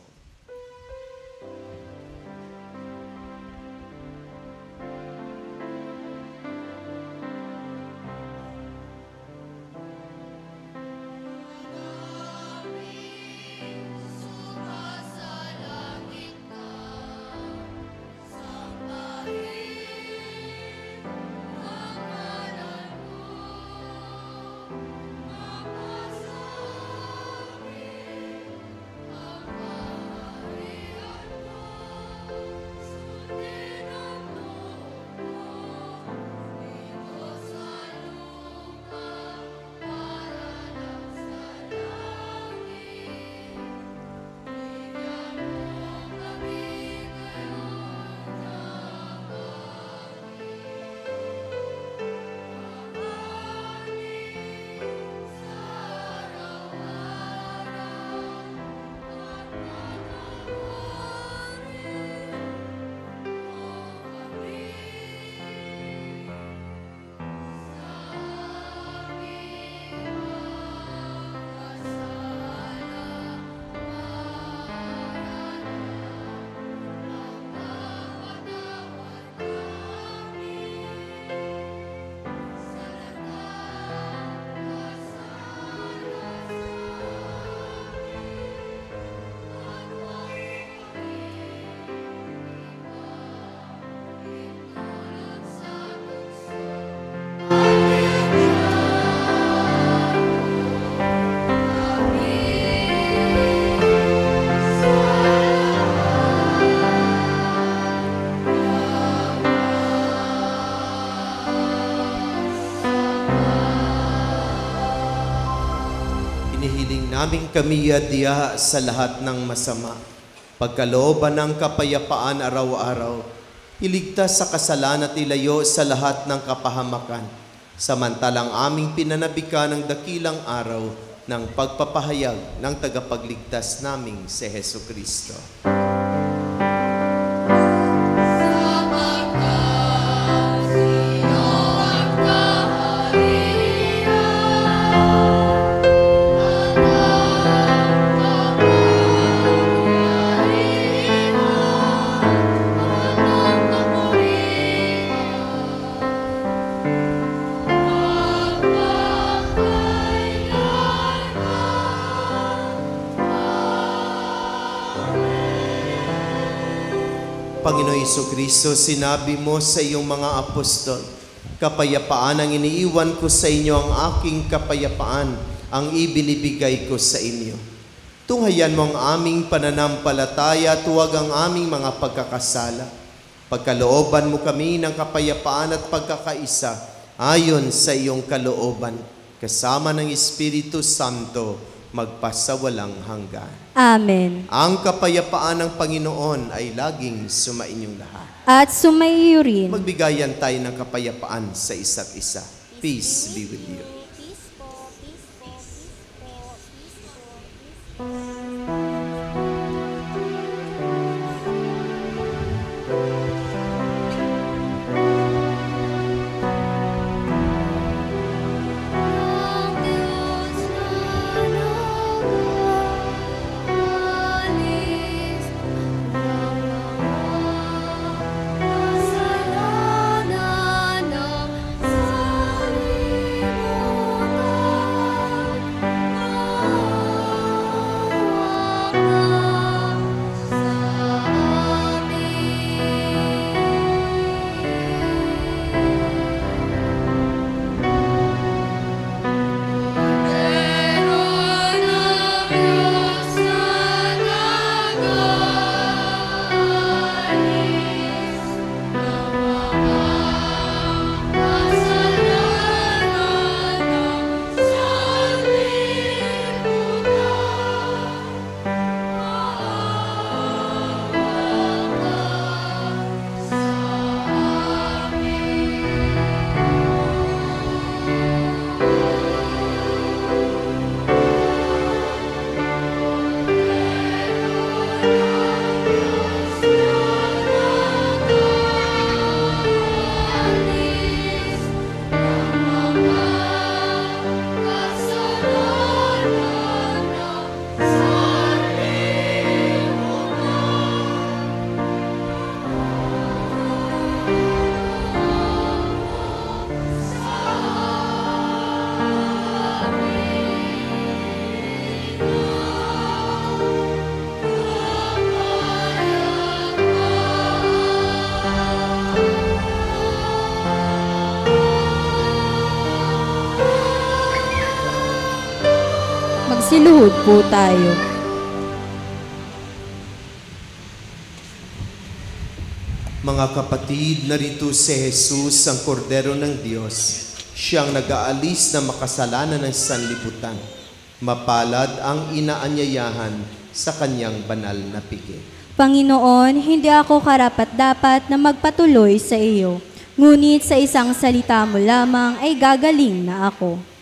Naming kami adya sa lahat ng masama, pagkalooban ng kapayapaan araw-araw, iligtas sa kasalan at ilayo sa lahat ng kapahamakan, samantalang aming pinanabikan ng dakilang araw ng pagpapahayag ng tagapagligtas naming si Heso Kristo. Panginoon Jesucristo, sinabi mo sa iyong mga apostol, kapayapaan ang iniiwan ko sa inyo, ang aking kapayapaan ang ibinibigay ko sa inyo. Tunghayan mo ang aming pananampalataya at huwag ang aming mga pagkakasala. Pagkalooban mo kami ng kapayapaan at pagkakaisa ayon sa iyong kalooban, kasama ng Espiritu Santo, magpasawalang hanggan. Amen. Ang kapayapaan ng Panginoon ay laging sumainyong lahat. At sumaiyo rin. Magbigayan tayo ng kapayapaan sa isa't isa. Peace be with you. Magsiluhod po tayo. Mga kapatid, narito si Jesus, ang kordero ng Diyos. Siyang nag-aalis na makasalanan ng sanlibutan. Mapalad ang inaanyayahan sa kanyang banal na piging. Panginoon, hindi ako karapat-dapat na magpatuloy sa iyo. Ngunit sa isang salita mo lamang ay gagaling na ako.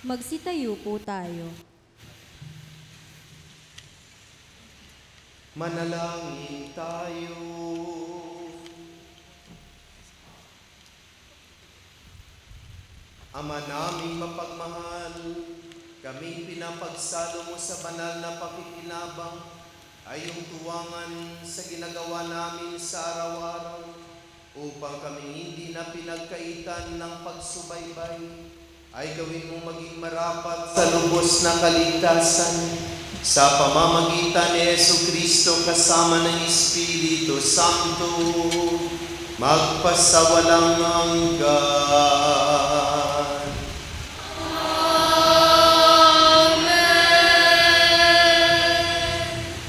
Magsitayo po tayo. Manalangin tayo. Ama naming mapagmahal, kami pinapagsalo mo sa banal na pakikinabang ay yung tuwangan sa ginagawa namin sa araw-araw upang kami hindi na pinagkaitan ng pagsubaybay ay gawin mong maging marapat sa lubos na kaligtasan sa pamamagitan ni Jesucristo kasama ng Espiritu Santo magpasawalang hanggan.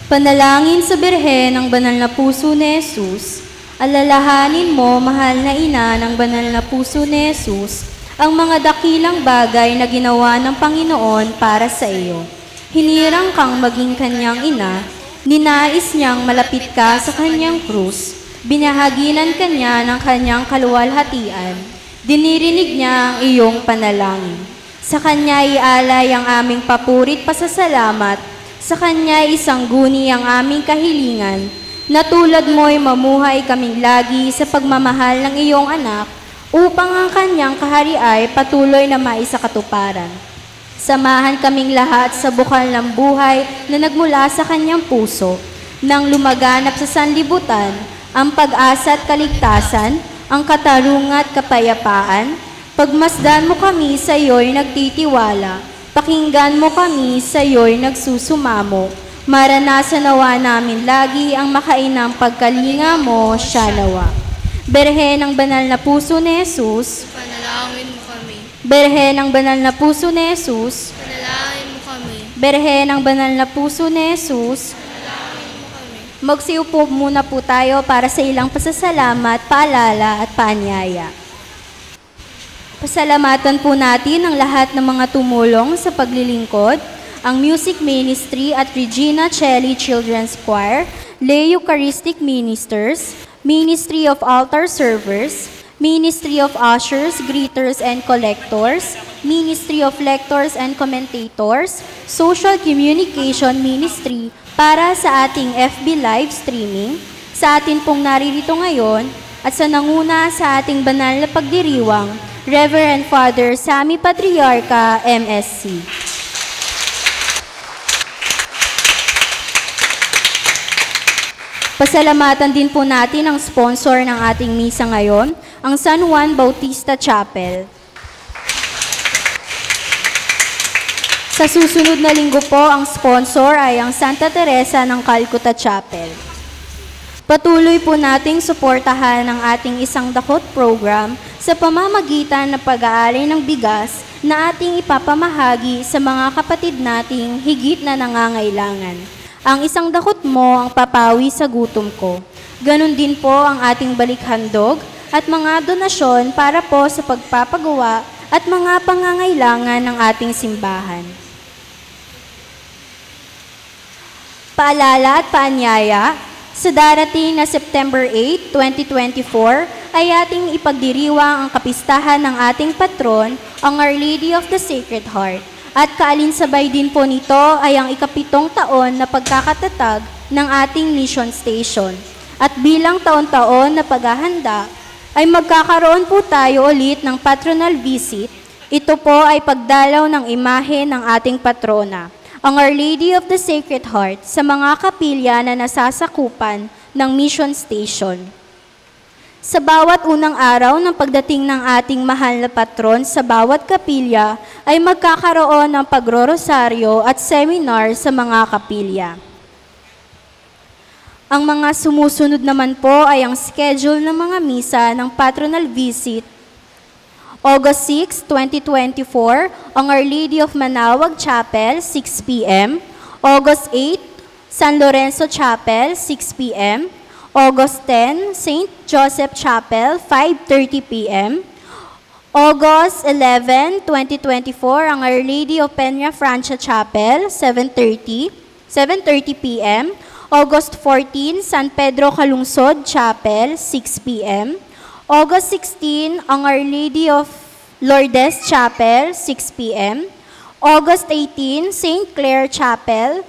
Panalangin sa Birhen ng Banal na Puso ni Jesus, alalahanin mo, mahal na ina ng Banal na Puso ni Jesus, ang mga dakilang bagay na ginawa ng Panginoon para sa iyo. Hinirang kang maging kanyang ina, ninais niyang malapit ka sa kanyang krus, binahaginan kanya ng kanyang kaluwalhatian, dinirinig niya ang iyong panalangin. Sa kanya ialay ang aming papurit pasasalamat, sa kanya isangguni ang aming kahilingan, na tulad mo'y mamuhay kaming lagi sa pagmamahal ng iyong anak, upang ang kanyang kahariay patuloy na maisakatuparan. Samahan kaming lahat sa bukal ng buhay na nagmula sa kanyang puso, nang lumaganap sa sanlibutan, ang pag-asa at kaligtasan, ang katarungan at kapayapaan. Pagmasdan mo kami sa iyo'y nagtitiwala, pakinggan mo kami sa iyo'y nagsusumamo. Maranasan nawa namin lagi ang makainang pagkalinga mo, siya nawa. Berhe ng Banal na Puso ni Jesus, Panalangin mo kami. Berhe ng Banal na Puso ni Jesus, Panalangin mo kami. Berhe ng Banal na Puso ni Jesus. Panalangin mo kami. Magsiupo muna po tayo para sa ilang pasasalamat, paalala at paanyaya. Pasalamatan po natin ang lahat ng mga tumulong sa paglilingkod, ang Music Ministry at Regina Celli Children's Choir, Lay Eucharistic Ministers, Ministry of Altar Servers, Ministry of Ushers, Greeters and Collectors, Ministry of Lectors and Commentators, Social Communication Ministry para sa ating FB live streaming, sa atin pong naririto ngayon, at sa nanguna sa ating banal na pagdiriwang, Reverend Father Sammy Patriarca, MSc. Pasalamatan din po natin ang sponsor ng ating misa ngayon, ang San Juan Bautista Chapel. Sa susunod na linggo po, ang sponsor ay ang Santa Teresa ng Calcutta Chapel. Patuloy po nating suportahan ang ating isang dakot program sa pamamagitan ng pag-aari ng bigas na ating ipapamahagi sa mga kapatid nating higit na nangangailangan. Ang isang dakot mo ang papawi sa gutom ko. Ganon din po ang ating balikhandog at mga donasyon para po sa pagpapagawa at mga pangangailangan ng ating simbahan. Paalala at paanyaya, sa darating na September 8, 2024, ay ating ipagdiriwang ang kapistahan ng ating patron, ang Our Lady of the Sacred Heart. At kaalinsabay din po nito ay ang ika-7 taon na pagkakatatag ng ating mission station. At bilang taon-taon na paghahanda, ay magkakaroon po tayo ulit ng patronal visit. Ito po ay pagdalaw ng imahe ng ating patrona, ang Our Lady of the Sacred Heart, sa mga kapilya na nasasakupan ng mission station. Sa bawat unang araw ng pagdating ng ating mahal na patron sa bawat kapilya, ay magkakaroon ng pagrorosaryo at seminar sa mga kapilya. Ang mga sumusunod naman po ay ang schedule ng mga misa ng patronal visit. August 6, 2024, ang Our Lady of Manaoag Chapel, 6 p.m. August 8, San Lorenzo Chapel, 6 p.m. August 10, St. Joseph Chapel, 5:30 p.m. August 11, 2024, ang Our Lady of Peña Francia Chapel, 7:30 p.m. August 14, San Pedro Calungsod Chapel, 6 p.m. August 16, ang Our Lady of Lourdes Chapel, 6 p.m. August 18, St. Clair Chapel,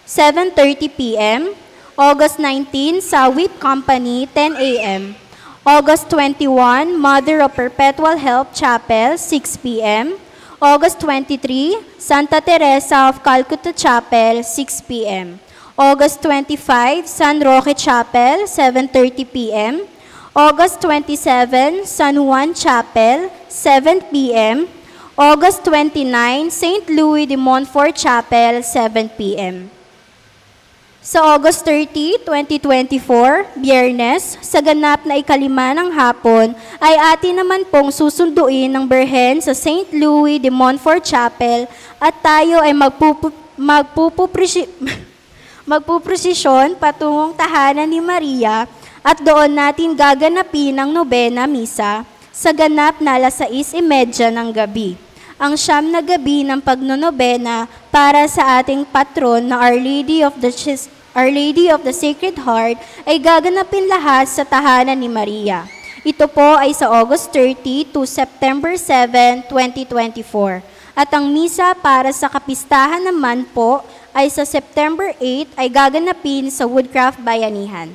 7:30 p.m. August 19, sa Whip Company, 10 a.m. August 21, Mother of Perpetual Help Chapel, 6 p.m. August 23, Santa Teresa of Calcutta Chapel, 6 p.m. August 25, San Roque Chapel, 7:30 p.m. August 27, San Juan Chapel, 7 p.m. August 29, St. Louis de Montfort Chapel, 7 p.m. Sa August 30, 2024, Biyernes, sa ganap na ikalima ng hapon, ay atin naman pong susunduin ng Berhen sa St. Louis de Montfort Chapel at tayo ay magpuprosisyon patungong tahanan ni Maria at doon natin gaganapin ang nobena misa sa ganap na alas 6:30 ng gabi. Ang siyam na gabi ng pagnonobena para sa ating patron na Our Lady of the Sacred Heart ay gaganapin lahat sa tahanan ni Maria. Ito po ay sa August 30 to September 7, 2024. At ang misa para sa kapistahan naman po ay sa September 8 ay gaganapin sa Woodcraft Bayanihan.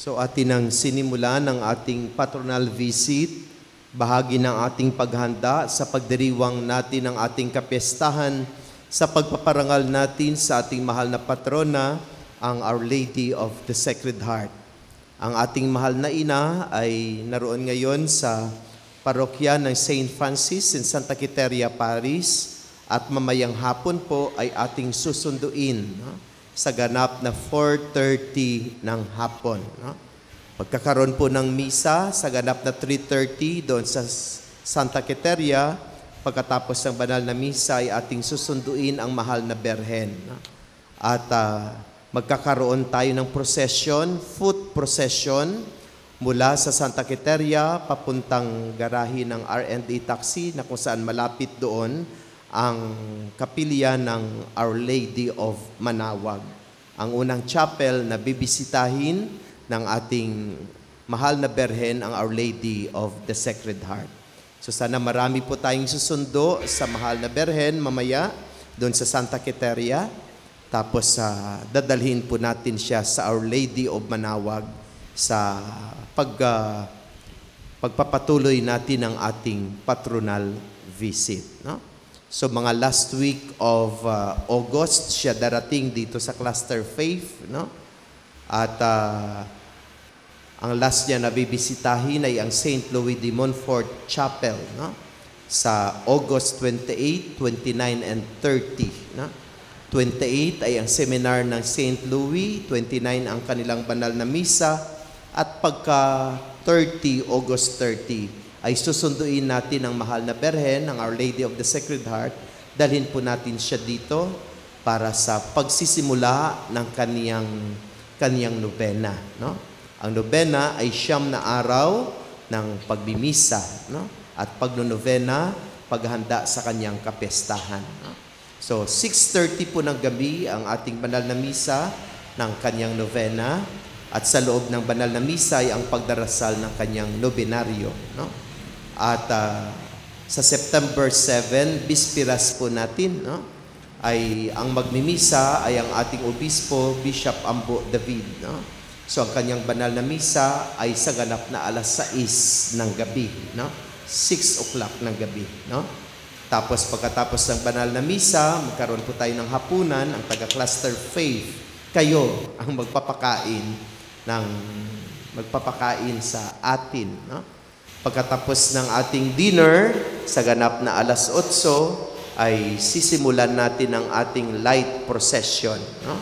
So atin ang sinimulan ng ating patronal visit, bahagi ng ating paghanda sa pagdiriwang natin ng ating kapistahan sa pagpaparangal natin sa ating mahal na patrona, ang Our Lady of the Sacred Heart. Ang ating mahal na ina ay naroon ngayon sa parokya ng St. Francis in Santa Quiteria, Paris, at mamayang hapon po ay ating susunduin sa ganap na 4:30 ng hapon. Pagkakaroon po ng misa sa ganap na 3:30 doon sa Santa Quiteria, pagkatapos ng banal na misa ay ating susunduin ang mahal na Berhen. At magkakaroon tayo ng procession, foot procession, mula sa Santa Quiteria papuntang garahe ng R&A Taxi na kung saan malapit doon ang kapilya ng Our Lady of Manawag. Ang unang chapel na bibisitahin ng ating mahal na Berhen, ang Our Lady of the Sacred Heart. So sana marami po tayong susundo sa mahal na Berhen mamaya doon sa Santa Quiteria. Tapos dadalhin po natin siya sa Our Lady of Manawag sa pagpapatuloy natin ng ating patronal visit. No? So mga last week of August, siya darating dito sa Cluster Faith. No? At ang last niya na bibisitahin ay ang St. Louis de Montfort Chapel. No? Sa August 28, 29, and 30. No? 28 ay ang seminar ng St. Louis, 29 ang kanilang banal na misa, at pagka 30, August 30, ay susunduin natin ang mahal na Berhen, ang Our Lady of the Sacred Heart. Dalhin po natin siya dito para sa pagsisimula ng kaniyang nobena. No? Ang nobena ay 9 na araw ng pagbimisa, no? At pagnonovena, paghanda sa kaniyang kapestahan. No? So, 6:30 po ng gabi ang ating banal na misa ng kanyang novena, at sa loob ng banal na misa ay ang pagdarasal ng kanyang nobenaryo. No? At sa September 7, bispiras po natin, no? Ay ang magmimisa ay ang ating obispo, Bishop Ambo David. No? So ang kanyang banal na misa ay sa ganap na alas 6 ng gabi. No? 6 o'clock ng gabi. No? Tapos pagkatapos ng banal na misa, magkaroon po tayo ng hapunan, ang taga-Cluster Faith. Kayo ang magpapakain sa atin. No? Pagkatapos ng ating dinner, sa ganap na alas 8, ay sisimulan natin ang ating light procession. No?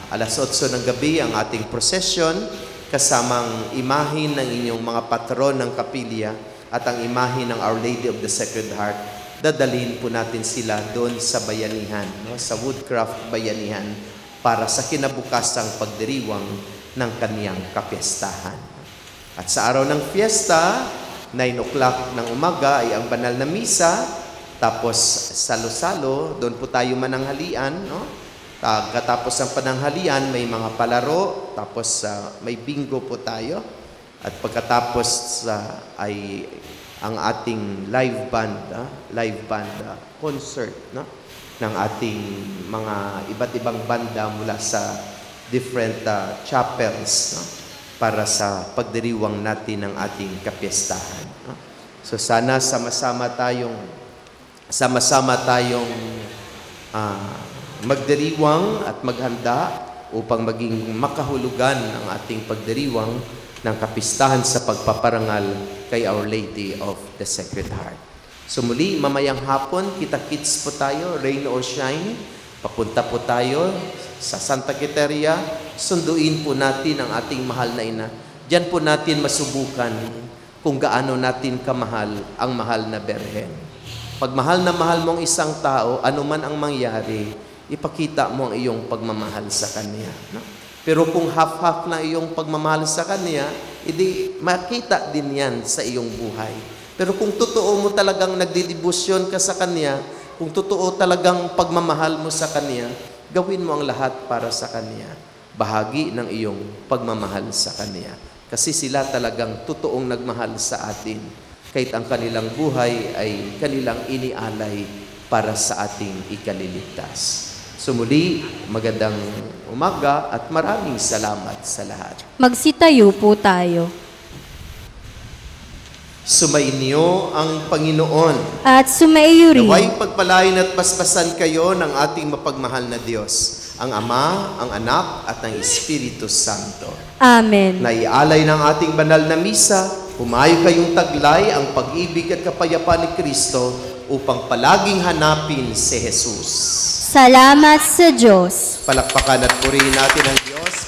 Alas 8 ng gabi ang ating procession, kasamang imahin ng inyong mga patron ng kapilya at ang imahin ng Our Lady of the Sacred Heart. Dadalhin po natin sila doon sa bayanihan, no? Sa Woodcraft Bayanihan, para sa kinabukasang pagdiriwang ng kaniyang kapistahan. At sa araw ng fiesta, 9 o'clock ng umaga ay ang banal na misa, tapos salo-salo, doon po tayo mananghalian. No? Katapos ng pananghalian, may mga palaro, tapos may bingo po tayo. At pagkatapos ay ang ating live band concert, no? Ng ating mga iba't ibang banda mula sa different chapels, no? Para sa pagdiriwang natin ng ating kapistahan, no? So sana sama-sama tayong magdiriwang at maghanda upang maging makahulugan ang ating pagdiriwang ng kapistahan sa pagpaparangal kay Our Lady of the Sacred Heart. So muli, mamayang hapon, kita-kits po tayo, rain or shine. Papunta po tayo sa Santa Quiteria. Sunduin po natin ang ating mahal na ina. Diyan po natin masubukan kung gaano natin kamahal ang mahal na Berhen. Pag mahal na mahal mong isang tao, anuman ang mangyari, ipakita mo ang iyong pagmamahal sa Kanya. No? Pero kung half-half na iyong pagmamahal sa Kanya, hindi makita din yan sa iyong buhay. Pero kung totoo mo talagang nagdidibusyon ka sa Kanya, kung totoo talagang pagmamahal mo sa Kanya, gawin mo ang lahat para sa Kanya. Bahagi ng iyong pagmamahal sa Kanya. Kasi sila talagang totoong nagmahal sa atin. Kahit ang kanilang buhay ay kanilang inialay para sa ating ikaliligtas. So muli, magandang umaga at maraming salamat sa lahat. Magsitayo po tayo. Sumainyo ang Panginoon. At sumaiyo rin. Naway pagpalain at basbasan kayo ng ating mapagmahal na Diyos, ang Ama, ang Anak, at ang Espiritu Santo. Amen. Naialay ng ating banal na misa, humayo kayong taglay ang pag-ibig at kapayapaan ni Kristo upang palaging hanapin si Jesus. Salamat sa Diyos. Palakpakan at purihin natin ang Diyos.